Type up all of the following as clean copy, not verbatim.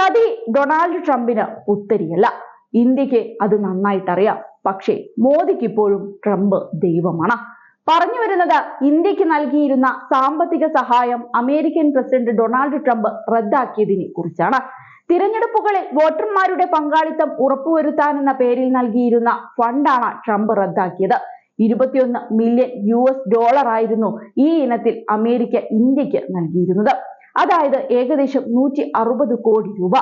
ചതി ഡൊണാൾഡ് ട്രംപിന് പുത്തരിയല്ല. ഇന്ത്യക്ക് അത് നന്നായിട്ടറിയാം. പക്ഷേ മോദിക്ക് ഇപ്പോഴും ട്രംപ് ദൈവമാണ്. പറഞ്ഞു വരുന്നത്, ഇന്ത്യക്ക് നൽകിയിരുന്ന സാമ്പത്തിക സഹായം അമേരിക്കൻ പ്രസിഡന്റ് ഡൊണാൾഡ് ട്രംപ് റദ്ദാക്കിയതിനെ കുറിച്ചാണ്. തിരഞ്ഞെടുപ്പുകളിൽ വോട്ടർമാരുടെ പങ്കാളിത്തം ഉറപ്പുവരുത്താനെന്ന പേരിൽ നൽകിയിരുന്ന ഫണ്ടാണ് ട്രംപ് റദ്ദാക്കിയത്. 21 മില്യൺ US$ ആയിരുന്നു ഈ ഇനത്തിൽ അമേരിക്ക ഇന്ത്യക്ക് നൽകിയിരുന്നത്. അതായത് ഏകദേശം 160 കോടി രൂപ.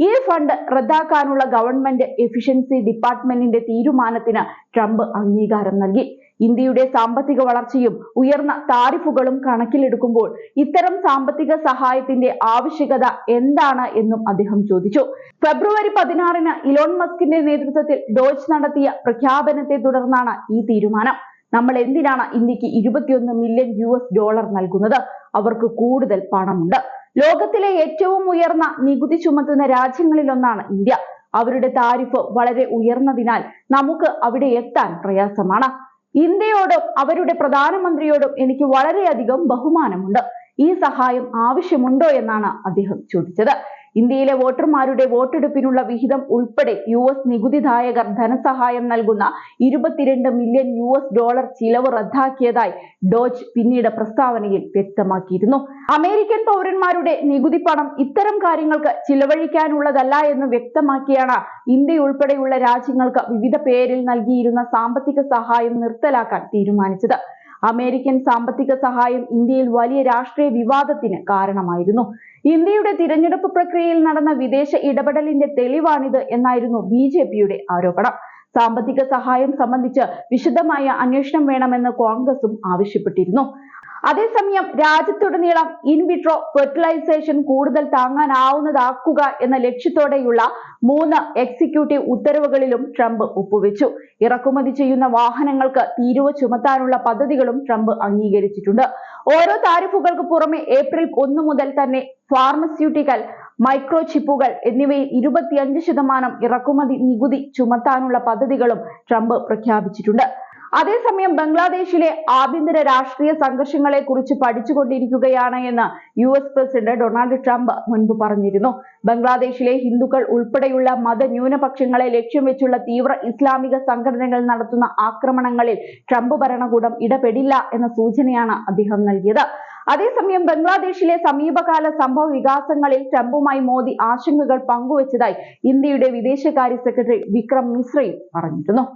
ഈ ഫണ്ട് റദ്ദാക്കാനുള്ള ഗവൺമെന്റ് എഫിഷ്യൻസി ഡിപ്പാർട്ട്മെന്റിന്റെ തീരുമാനത്തിന് ട്രംപ് അംഗീകാരം നൽകി. ഇന്ത്യയുടെ സാമ്പത്തിക വളർച്ചയും ഉയർന്ന താരിഫുകളും കണക്കിലെടുക്കുമ്പോൾ ഇത്തരം സാമ്പത്തിക സഹായത്തിന്റെ ആവശ്യകത എന്താണ് എന്നും അദ്ദേഹം ചോദിച്ചു. ഫെബ്രുവരി 16-ന് ഇലോൺ മസ്കിന്റെ നേതൃത്വത്തിൽ ഡോജ് നടത്തിയ പ്രഖ്യാപനത്തെ തുടർന്നാണ് ഈ തീരുമാനം. നമ്മൾ എന്തിനാണ് ഇന്ത്യക്ക് 21 മില്യൺ US$ നൽകുന്നത്? അവർക്ക് കൂടുതൽ പണമുണ്ട്. ലോകത്തിലെ ഏറ്റവും ഉയർന്ന നികുതി ചുമത്തുന്ന രാജ്യങ്ങളിലൊന്നാണ് ഇന്ത്യ. അവരുടെ താരിഫ് വളരെ ഉയർന്നതിനാൽ നമുക്ക് അവിടെ എത്താൻ പ്രയാസമാണ്. ഇന്ത്യയോടും അവരുടെ പ്രധാനമന്ത്രിയോടും എനിക്ക് വളരെയധികം ബഹുമാനമുണ്ട്. ഈ സഹായം ആവശ്യമുണ്ടോ എന്നാണ് അദ്ദേഹം ചോദിച്ചത്. ഇന്ത്യയിലെ വോട്ടർമാരുടെ വോട്ടെടുപ്പിനുള്ള വിഹിതം ഉൾപ്പെടെ US നികുതിദായകർ ധനസഹായം നൽകുന്ന 22 മില്യൺ US$ ചിലവ് റദ്ദാക്കിയതായി ഡോജ് പിന്നീട് പ്രസ്താവനയിൽ വ്യക്തമാക്കിയിരുന്നു. അമേരിക്കൻ പൗരന്മാരുടെ നികുതി പണം ഇത്തരം കാര്യങ്ങൾക്ക് ചിലവഴിക്കാനുള്ളതല്ല എന്ന് വ്യക്തമാക്കിയാണ് ഇന്ത്യ ഉൾപ്പെടെയുള്ള രാജ്യങ്ങൾക്ക് വിവിധ പേരിൽ നൽകിയിരുന്ന സാമ്പത്തിക സഹായം നിർത്തലാക്കാൻ തീരുമാനിച്ചത്. അമേരിക്കൻ സാമ്പത്തിക സഹായം ഇന്ത്യയിൽ വലിയ രാഷ്ട്രീയ വിവാദത്തിന് കാരണമായിരുന്നു. ഇന്ത്യയുടെ തിരഞ്ഞെടുപ്പ് പ്രക്രിയയിൽ നടന്ന വിദേശ ഇടപെടലിന്റെ തെളിവാണിത് എന്നായിരുന്നു BJPയുടെ ആരോപണം. സാമ്പത്തിക സഹായം സംബന്ധിച്ച് വിശദമായ അന്വേഷണം വേണമെന്ന് കോൺഗ്രസും ആവശ്യപ്പെട്ടിരുന്നു. അതേസമയം രാജ്യത്തുടനീളം ഇൻവിട്രോ ഫെർട്ടിലൈസേഷൻ കൂടുതൽ താങ്ങാനാവുന്നതാക്കുക എന്ന ലക്ഷ്യത്തോടെയുള്ള 3 എക്സിക്യൂട്ടീവ് ഉത്തരവുകളിലും ട്രംപ് ഒപ്പുവെച്ചു. ഇറക്കുമതി ചെയ്യുന്ന വാഹനങ്ങൾക്ക് തീരുവ ചുമത്താനുള്ള പദ്ധതികളും ട്രംപ് അംഗീകരിച്ചിട്ടുണ്ട്. ഓരോ താരിഫുകൾക്ക് പുറമെ ഏപ്രിൽ 1 മുതൽ തന്നെ ഫാർമസ്യൂട്ടിക്കൽ, മൈക്രോചിപ്പുകൾ എന്നിവയിൽ 25% ഇറക്കുമതി നികുതി ചുമത്താനുള്ള പദ്ധതികളും ട്രംപ് പ്രഖ്യാപിച്ചിട്ടുണ്ട്. അതേസമയം ബംഗ്ലാദേശിലെ ആഭ്യന്തര രാഷ്ട്രീയ സംഘർഷങ്ങളെ കുറിച്ച് പഠിച്ചുകൊണ്ടിരിക്കുകയാണ് എന്ന് US പ്രസിഡന്റ് ഡൊണാൾഡ് ട്രംപ് മുൻപ് പറഞ്ഞിരുന്നു. ബംഗ്ലാദേശിലെ ഹിന്ദുക്കൾ ഉൾപ്പെടെയുള്ള മതന്യൂനപക്ഷങ്ങളെ ലക്ഷ്യം വെച്ചുള്ള തീവ്ര ഇസ്ലാമിക സംഘടനകൾ നടത്തുന്ന ആക്രമണങ്ങളിൽ ട്രംപ് ഭരണകൂടം ഇടപെടില്ല എന്ന സൂചനയാണ് അദ്ദേഹം നൽകിയത്. അതേസമയം ബംഗ്ലാദേശിലെ സമീപകാല സംഭവ വികാസങ്ങളിൽ ട്രംപുമായി മോദി ആശങ്കകൾ പങ്കുവച്ചതായി ഇന്ത്യയുടെ വിദേശകാര്യ സെക്രട്ടറി വിക്രം മിശ്രയും പറഞ്ഞിരുന്നു.